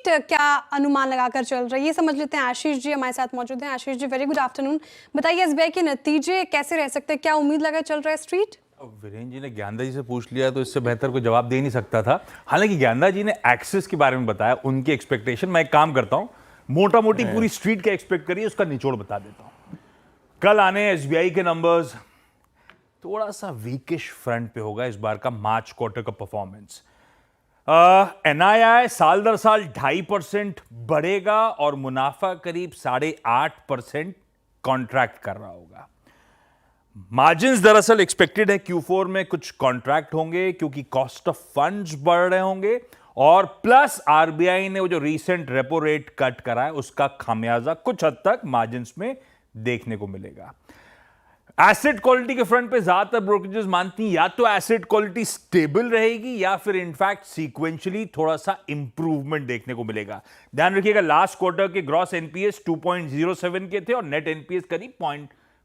Street क्या अनुमान लगाकर चल रही है, ये समझ लेते हैं। आशीष जी हमारे साथ मौजूद हैं। Ashish ji, very good afternoon. बताइए एसबीआई के नतीजे कैसे रह सकते हैं, क्या उम्मीद लगा चल रहा है स्ट्रीट? वीरेंद्र जी ने ज्ञानदा जी से पूछ लिया तो इससे बेहतर कोई जवाब दे ही नहीं सकता था। हालांकि ज्ञानदा जी ने एक्सेस के बारे में बताया, उनकी एक्सपेक्टेशन। मैं एक काम करता हूं, मोटा मोटी पूरी स्ट्रीट क्या एक्सपेक्ट करिए उसका निचोड़ बता देता हूं। कल आने एसबीआई के नंबर्स थोड़ा सा वीकिश फ्रंट पे होगा इस बार का मार्च क्वार्टर का परफॉर्मेंस। एनआईआई साल दर साल 2.5% बढ़ेगा और मुनाफा करीब 8.5% कॉन्ट्रैक्ट कर रहा होगा। मार्जिन्स दरअसल एक्सपेक्टेड है Q4 में कुछ कॉन्ट्रैक्ट होंगे क्योंकि कॉस्ट ऑफ फंड्स बढ़ रहे होंगे, और प्लस आरबीआई ने वो जो रीसेंट रेपो रेट कट करा है उसका खामियाजा कुछ हद तक मार्जिन्स में देखने को मिलेगा। एसेट क्वालिटी के फ्रंट पे ज्यादातर ब्रोकरेजेस मानती हैं या तो एसेट क्वालिटी स्टेबल रहेगी या फिर इनफैक्ट सीक्वेंशियली थोड़ा सा इंप्रूवमेंट देखने को मिलेगा। ध्यान रखिएगा, लास्ट क्वार्टर के ग्रॉस एनपीएस 2.07 के थे और नेट एनपीएस करीब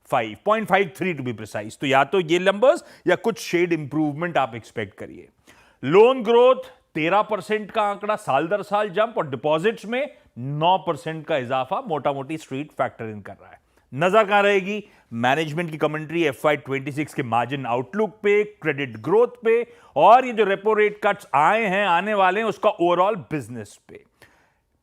0.53 टू बी प्रिसाइज। तो या तो ये नंबर्स या कुछ शेड इंप्रूवमेंट आप एक्सपेक्ट करिए। लोन ग्रोथ 13% का आंकड़ा साल दर साल जंप, और डिपॉजिट्स में 9% का इजाफा मोटा मोटी स्ट्रीट फैक्टर इन कर रहा है। नजर कहां रहेगी? मैनेजमेंट की कमेंट्री FY26 के मार्जिन आउटलुक पे, क्रेडिट ग्रोथ पे, और ये जो रेपो रेट कट्स आए हैं, आने वाले हैं, उसका ओवरऑल बिजनेस पे,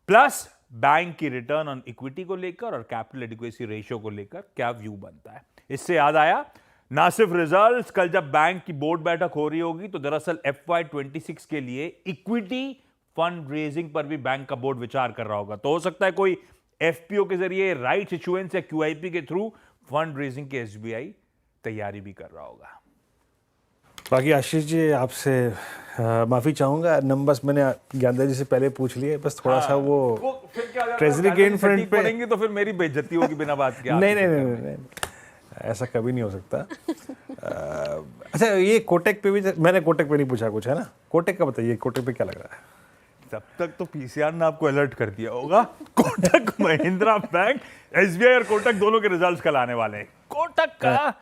प्लस बैंक की रिटर्न ऑन इक्विटी को लेकर और कैपिटल एडिक्वेसी रेशियो को लेकर क्या व्यू बनता है। इससे याद आया, ना सिर्फ रिजल्ट्स, कल जब बैंक की बोर्ड बैठक हो रही होगी तो दरअसल FY26 के लिए इक्विटी फंड रेजिंग पर भी बैंक का बोर्ड विचार कर रहा होगा। तो हो सकता है कोई एफपीओ के जरिए, राइट इशुएंस या क्यूआईपी के थ्रू फंड रेजिंग के एसबीआई तैयारी भी कर रहा होगा। बाकी आशीष जी आपसे माफी चाहूंगा, नंबर्स मैंने ज्ञानदा जी से पहले पूछ लिए, बस थोड़ा सा वो ट्रेजरी गेन फ्रंट पे पड़ेंगे तो फिर मेरी बेइज्जती होगी बिना बात के। नहीं, ऐसा कभी नहीं हो सकता। अच्छा, ये कोटेक पे भी मैंने कोटेक पे नहीं पूछा कुछ, है ना? कोटेक का बताइए, कोटेक पे क्या लग रहा है? तब तक तो पीसीआर ने आपको अलर्ट कर दिया होगा। कोटक महिंद्रा बैंक, एसबीआई और कोटक दोनों के रिजल्ट्स कल आने वाले हैं। कोटक का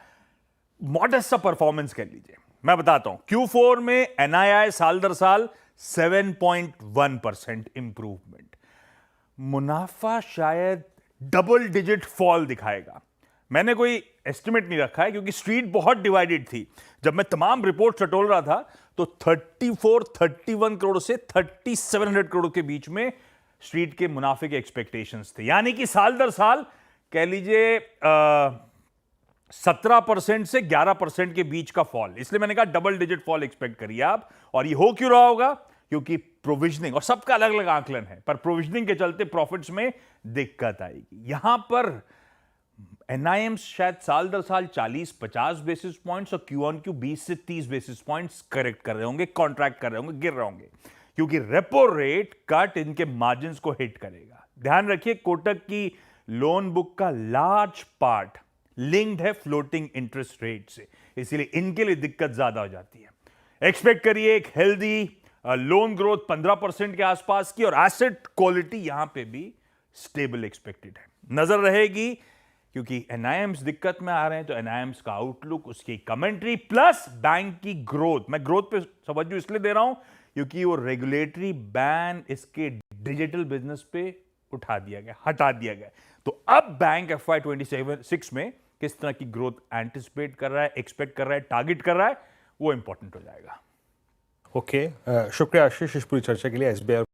मॉडेस्ट सा परफॉर्मेंस कह लीजिए, मैं बताता हूं। Q4 में एनआईआई साल दर साल 7.1% इंप्रूवमेंट, मुनाफा शायद डबल डिजिट फॉल दिखाएगा। मैंने कोई एस्टिमेट नहीं रखा है क्योंकि स्ट्रीट बहुत डिवाइडेड थी। जब मैं तमाम रिपोर्ट टटोल रहा था तो 31 करोड़ से 3700 करोड़ के बीच में स्ट्रीट के मुनाफे के एक्सपेक्टेशंस थे, यानी कि साल दर साल कह लीजिए 17% से 11% के बीच का फॉल। इसलिए मैंने कहा डबल डिजिट फॉल एक्सपेक्ट करिए आप। और ये हो क्यों रहा होगा? क्योंकि प्रोविजनिंग, और सबका अलग अलग आंकलन है, पर प्रोविजनिंग के चलते प्रॉफिट्स में दिक्कत आएगी। यहां पर एनआईएम्स शायद साल दर साल 40-50 बेसिस पॉइंट्स और क्यू ऑन क्यू 20 से 30 बेसिस पॉइंट्स करेक्ट कर रहे होंगे, कॉन्ट्रैक्ट कर रहे होंगे, गिर रहे होंगे, क्योंकि रेपो रेट कट इनके मार्जिन्स को हिट करेगा। ध्यान रखिए, कोटक की लोन बुक का लार्ज पार्ट लिंक्ड है फ्लोटिंग इंटरेस्ट रेट से, इसलिए इनके लिए दिक्कत ज्यादा हो जाती है। एक्सपेक्ट करिए एक हेल्दी लोन ग्रोथ 15% के आसपास की, और एसेट क्वालिटी यहां पे भी स्टेबल एक्सपेक्टेड है। नजर रहेगी क्योंकि एनआईएम्स दिक्कत में आ रहे हैं, तो एनआईएम्स का आउटलुक, उसकी कमेंट्री, प्लस बैंक की ग्रोथ। मैं ग्रोथ पे तवज्जो इसलिए दे रहा हूं क्योंकि वो रेगुलेटरी बैन इसके डिजिटल बिजनेस पे हटा दिया गया। तो अब बैंक FY26 में किस तरह की ग्रोथ एंटिसिपेट कर रहा है, एक्सपेक्ट कर रहा है, टारगेट कर रहा है, वो इंपॉर्टेंट हो जाएगा। ओके, शुक्रिया आशीष इस पूरी चर्चा के लिए। एसबीआई